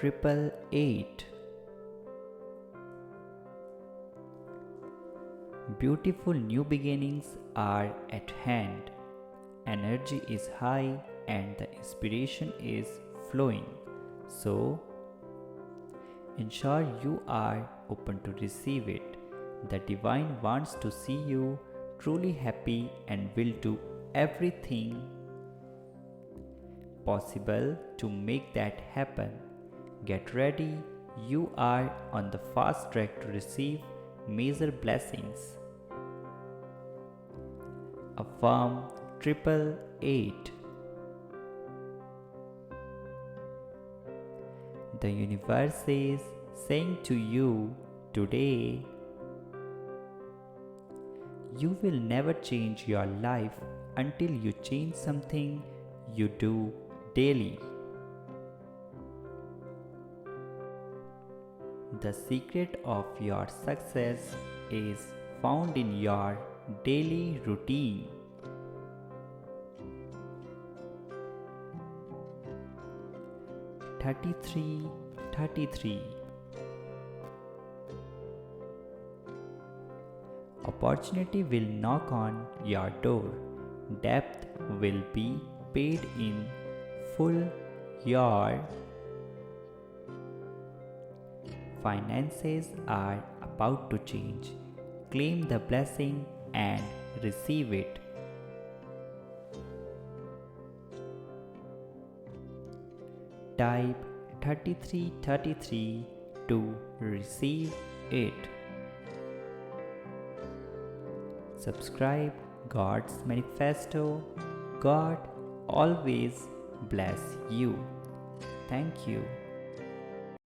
888. Beautiful new beginnings are at hand. Energy is high and the inspiration is flowing. So, ensure you are open to receive it. The divine wants to see you truly happy and will do everything possible to make that happen. Get ready, you are on the fast track to receive major blessings. Affirm 888. The universe is saying to you today, you will never change your life until you change something you do daily. The secret of your success is found in your daily routine. Thirty-three. Opportunity will knock on your door. Debt will be paid in full. Your finances are about to change. Claim the blessing and receive it. Type 3333 to receive it. Subscribe God's Manifesto. God always bless you. Thank you.